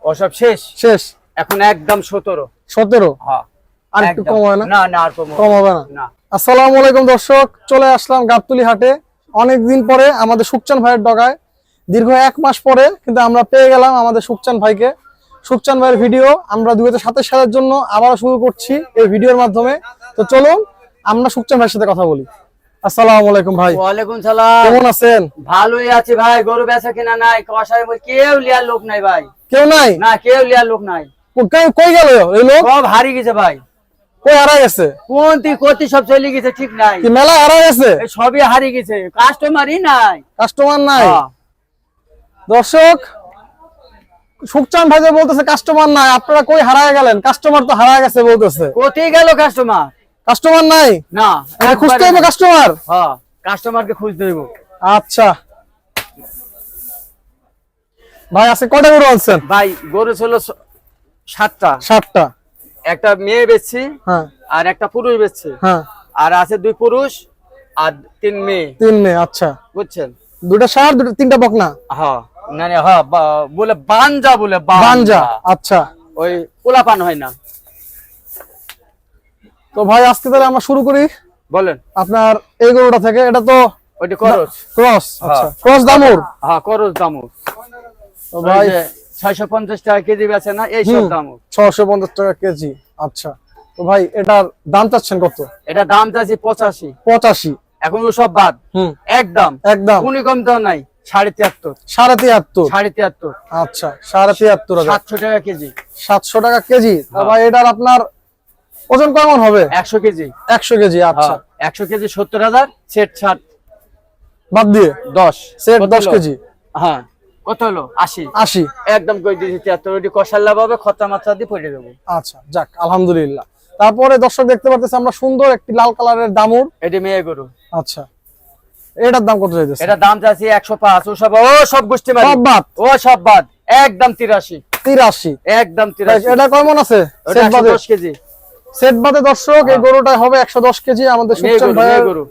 ওসব শেষ শেষ এখন একদম 17। 17? হ্যাঁ, আর একটু কম হয় না? না না, আর কম হবে না। আসসালামু আলাইকুম দর্শক, চলে আসলাম গাবতলী হাটে। অনেকদিন পরে আমাদের সুখচান ভাইয়ের ডগায়, দীর্ঘ 1 মাস পরে কিন্তু আমরা পেয়ে গেলাম আমাদের সুখচান ভাইকে। সুখচান ভাইয়ের ভিডিও আমরা 2027 সালের জন্য আবার শুরু করছি এই ভিডিওর মাধ্যমে। তো চলুন আমরা সুখচান ভাইয়ের সাথে কথা বলি। আসসালামু আলাইকুম ভাই। ওয়ালাইকুম সালাম। কেমন আছেন? ভালোই আছি ভাই। গরু বেচা কিনা নাই, কষাই কেউ লিয়ার লোক নাই ভাই। কেউ নাই? না, কেউ লিয়ার লোক নাই। কই গেল এই লোক? সব হারিয়ে গেছে ভাই। কই হারা গেছে? কোনটি সব চলে গেছে, ঠিক নাই। কি মেলা হারা গেছে? এই সবই হারিয়ে গেছে, কাস্টমারই নাই। কাস্টমার নাই? দর্শক, সুখচান ভাই যে বলতেছে কাস্টমার নাই, আপনারা কই হারায় গেলেন? কাস্টমার তো হারায় গেছে বলতেছে। কোথায় গেল কাস্টমার? কাস্টমার নাই না, খুঁজতে হবে কাস্টমার। হ্যাঁ, কাস্টমারকে খুঁজতে হইব। আচ্ছা ভাই, আজকে কয়টা গরু আনছেন? ভাই গরু ছিল 7টা। 7টা? একটা মেয়ে বেচছি, হ্যাঁ, আর একটা পুরুষ বেচছি। হ্যাঁ, আর আছে 2 পুরুষ আর 3 মেয়ে। 3 মেয়ে। আচ্ছা, বুঝছেন? 2টা ষাঁড়, 3টা বকনা? হ্যাঁ, না না, হ্যাঁ, বলে বানজা, বলে বানজা। আচ্ছা, ওই পোলাপান হয় না। তো ভাই আজকে তাহলে আমরা শুরু করি। বলেন। আপনার এই গরুটা থেকে, এটা তো ওইটা করস ক্রস। আচ্ছা, ক্রস দামুর? হ্যাঁ, করস দামুর। তো ভাই 650 টাকা কেজি বেচে না, এই সব দামুর। 650 টাকা কেজি। আচ্ছা, তো ভাই এটার দাম চাচ্ছেন কত? এটা দাম চাচ্ছি 85। 85? এখন সব বাদ, একদম একদম কোন কম দাম নাই। 73। 73? আচ্ছা, 73,000। 700 টাকা কেজি। 700 টাকা কেজি। ভাই এটার আপনার ওজন কেমন হবে? 100 কেজি। 100 কেজি। আচ্ছা, 100 কেজি 70,000, সেট 60 বাদ দিয়ে 10, সেট 10 কেজি। হ্যাঁ, কত হলো? 80। 80? একদম কই দিয়েছি 73। ওইটি কষাল্লা পাবে, খরচা মাত্রা দিয়ে পড়ে দেবো। আচ্ছা, যাক আলহামদুলিল্লাহ। তারপরে দর্শক দেখতে পাচ্ছেন আমরা সুন্দর একটি লাল কালারের দামুর। এটি মেয়ে গরু। আচ্ছা, এটার দাম কত চাইতেছে? এটা দাম চাচ্ছি 105। সব গোষ্ঠী মারি, সব বাদ? সব বাদ, একদম 83। 83? একদম 83। এটা কেমন আছে? সেট বাদে 10 কেজি। সেট বাদে দর্শক এই গরুটা হবে 110 কেজি আমাদের সুখচান ভাইয়ের গরু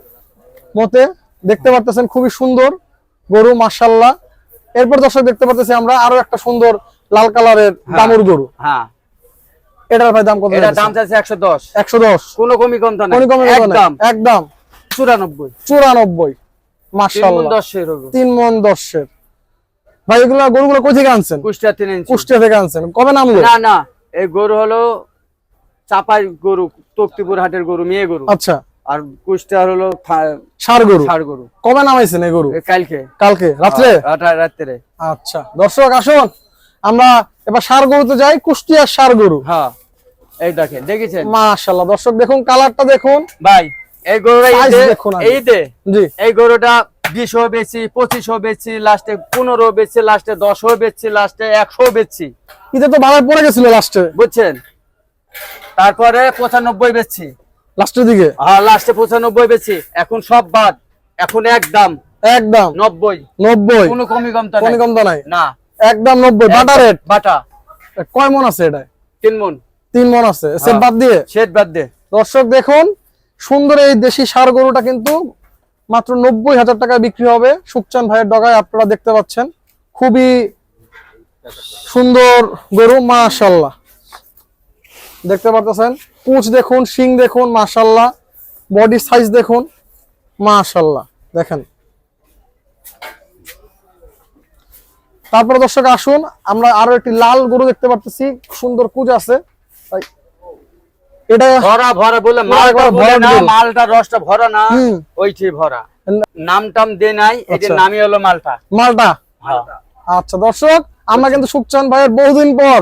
মতে। দেখতে পাচ্ছেন খুবই সুন্দর গরু, মাশাআল্লাহ। এরপর দর্শক দেখতে পাচ্ছি আমরা আরো একটা সুন্দর লাল কালারের দামুর গরু। হ্যাঁ, এটার ভাই দাম কত? এটার দাম চাইছে 110। 110? কোনো কমি কম না, একদম একদম 94। 94? মাশাআল্লাহ, 3 মণ 10-এর। ভাই এগুলা গরুগুলো কই থেকে আনছেন? কুষ্টিয়া থেকে আনছেন। কবে নামলো? না না, এই গরু হলো চাপাই গরু, তক্তিপুর হাটের গরু, মেয়ে গরু। আচ্ছা, আর কুষ্টিয়ার হলো ষাঁড় গরু। ষাঁড় গরু। কবে নামাইছেন এই গরু? কালকে রাত্রে? রাত্রে। আচ্ছা দর্শক, আসুন আমরা এবার ষাঁড় গরুতে যাই। কুষ্টিয়ার ষাঁড় গরু। হ্যাঁ, এই দেখেন, দেখেছেন? মাশাআল্লাহ দর্শক, দেখুন কালারটা দেখুন ভাই। এই গরুটা এই গরুটা 20 বেচছি, 25 বেচছি, লাস্টে 15 বেচছি, লাস্টে 10 বেচছি, লাস্টে 100 বেচছি। এটা তো ভাড়া পড়ে গেছিল লাস্টে, বুঝছেন? তারপরে 95 বেচছি লাস্টের দিকে। হ্যাঁ, লাস্টে 95 বেচছি। এখন সব বাদ, এখন একদম 90। কোনো কমি কম তো নাই না, একদম 90 বাটা রেট। বাটা কয় মণ আছে এটা? 3 মণ। 3 মণ আছে সেট বাদ দিয়ে? সেট বাদ দিয়ে। দর্শক দেখুন, সুন্দর এই দেশি ষাঁড় গরুটা কিন্তু মাত্র 90,000 টাকায় বিক্রি হবে সুখচান ভাইয়ের ডগায়। আপনারা দেখতে পাচ্ছেন খুবই সুন্দর গরু, মাশাআল্লাহ। দেখতে পাচ্ছেন কুচ দেখুন, শিং দেখুন, মাশাআল্লাহ। বডি সাইজ দেখুন, মাশাআল্লাহ। দেখেন। তারপরে দর্শক আসুন আমরা আরো একটি লাল গরু দেখতে পাচ্ছি, সুন্দর কুচ আছে। এটা ভরা ভরা বলে মালটা রসটা ভরা না, ওইটি ভরা। নামটাম দে নাই, এটার নামই হলো মালটা। আচ্ছা দর্শক, আমরা কিন্তু সুখচান ভাইয়ের বহুদিন পর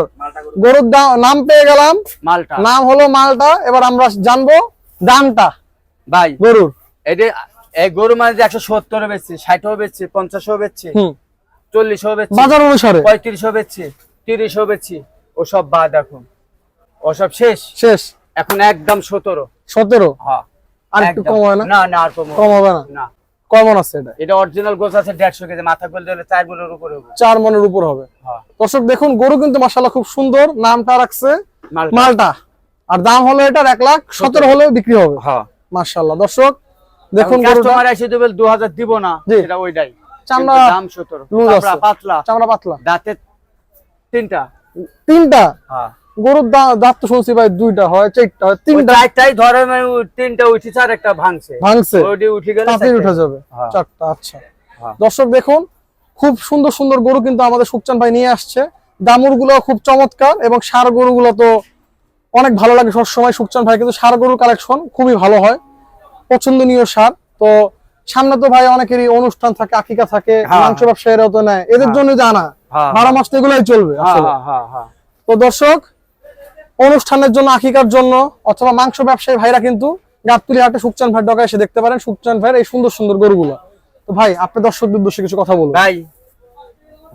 গরুর নাম পেয়ে গেলাম। মালটা নাম হলো মালটা। এবার আমরা জানবো দামটা ভাই গরুর। এই গরু মানে 170 বেচছি, 60 বেচছি, 50 বেচছি, 40 বেচছি, বাজার অনুসারে 35 বেচছি, 30 বেচছি। ওসব বাদ, এখন ওসব শেষ। এখন একদম 17। হ্যাঁ, আর একটু কম হয় না? না না, আর কম হবে না। কমন আছে এটা? এটা অরিজিনাল গোছ আছে 150 কেজি। মাথা গোল দিলে 4 মণের উপরে হবে। 4 মণের উপর হবে। দর্শক দেখুন, গরু কিন্তু মাশাআল্লাহ খুব সুন্দর। নামটা রাখছে মালটা। আর দাম হলো এটার 1,17,000 হলেও বিক্রি হবে। হ্যাঁ, মাশাআল্লাহ। দর্শক দেখুন, কাস্টমার এসে দেবে 2000 দিব না, এটা ওইটাই। চামড়া দাম 17। পাতলা, চামড়া পাতলা, দাঁতে 3টা। তিনটা হ্যাঁ গরুর দাঁত তো শুনছি ভাই দুইটা হয়, চারটা হয়, তিনটা চারটাই ধরে মানে তিনটা উঠেছে আর একটা ভাঙছে ওটি উঠে গেলে তাড়াতাড়ি উঠে যাবে হ্যাঁ। চারটা। আচ্ছা হ্যাঁ। দর্শক দেখুন খুব সুন্দর সুন্দর গরু কিন্তু আমাদের সুকচান ভাই নিয়ে আসছে। দামুর গুলো খুব চমৎকার এবং ষাঁড় গরুগুলো তো অনেক ভালো লাগে সবসময়। সুকচান ভাই কিন্তু ষাঁড় গরুর কালেকশন খুবই ভালো হয়, পছন্দনীয় ষাঁড়। তো সামনে তো ভাই অনেকেরই অনুষ্ঠান থাকে, আকিকা থাকে, মাংস ব্যবসায়ীরাও তো নেয়, এদের জন্য জানা 12 মাস তো এগুলাই চলবে আসলে। তো দর্শক অনুষ্ঠানের জন্য, আকিকার জন্য অথবা মাংস ব্যবসায়ী ভাইরা কিন্তু গাবতলী হাটে সুকচান ভাইয়ের ডগায় এসে দেখতে পারেন সুকচান ভাইয়ের এই সুন্দর সুন্দর গরুগুলো। তো ভাই আপনি দর্শকদের উদ্দেশ্যে কিছু কথা বলুন। ভাই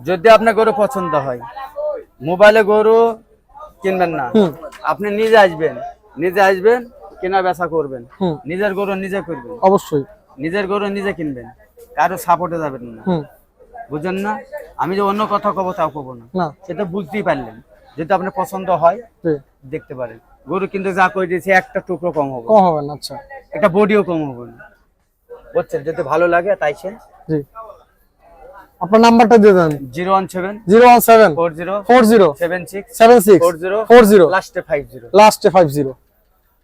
যদি আপনার গরু পছন্দ হয়, মোবাইলে গরু কিনবেন না, আপনি নিজে আসবেন কেনা বেচা করবেন, নিজের গরু নিজে করবেন, অবশ্যই নিজের গরু নিজে কিনবেন, কারো সাপোর্টে যাবেন না, বুঝছেন না? আমি যে অন্য কথা কব তাও কব না, সেটা বুঝতেই পারলেন। যদি আপনার পছন্দ হয় দেখতে পারেন গরু, কিন্তু যা করে দিয়েছে একটা টুকরো কম হবে না, আচ্ছা একটা বডিও কম হবে না, বুঝছেন? যদি ভালো লাগে তাই সে জি আপনার নাম্বারটা দিয়ে দেন। 017 40 76 40 লাস্টে 50।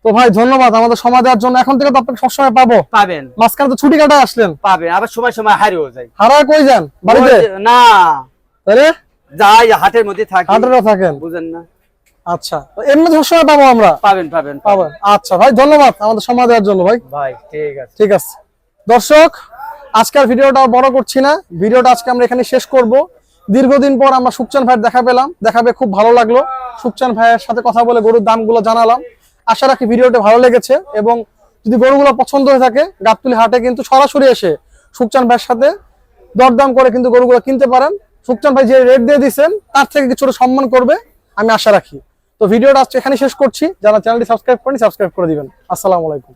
তো ভাই ধন্যবাদ আমাদের সময় দেওয়ার জন্য। এখন থেকে তো আপনাকে সবসময় পাবেন, মাঝখানে তো ছুটি কাটা আসলেন, পাবেন আবার সময় সময় হারিয়েও যায়। হারায় কই যান? বাড়িতে না, আরে যাই হাটের মধ্যে থাকি, হাটেরও থাকেন, বুঝেন না? আচ্ছা এমনি সবসময় পাবো আমরা? পাবেন। আচ্ছা ভাই ধন্যবাদ আমাদের সময় দেওয়ার জন্য ভাই। ঠিক আছে দর্শক আজকের ভিডিওটা বড় করছি না, ভিডিওটা আজকে আমরা এখানে শেষ করব। দীর্ঘদিন পর আমরা সুকচান ভাইয়ের দেখাবে খুব ভালো লাগলো। সুকচান ভাইয়ের সাথে কথা বলে গরুর দামগুলো জানালাম। আশা রাখি ভিডিওটা ভালো লেগেছে এবং যদি গরুগুলো পছন্দ হয়ে থাকে গাবতলী হাটে কিন্তু সরাসরি এসে সুকচান ভাইয়ের সাথে দরদাম করে কিন্তু গরুগুলো কিনতে পারেন। সুকচান ভাই যে রেট দিয়ে দিচ্ছেন তার থেকে কিছুটা সম্মান করবে আমি আশা রাখি। তো ভিডিওটা আজকে এখানে শেষ করছি। যারা চ্যানেলটি সাবস্ক্রাইব করেনি সাবস্ক্রাইব করে দিবেন। আসসালামু আলাইকুম।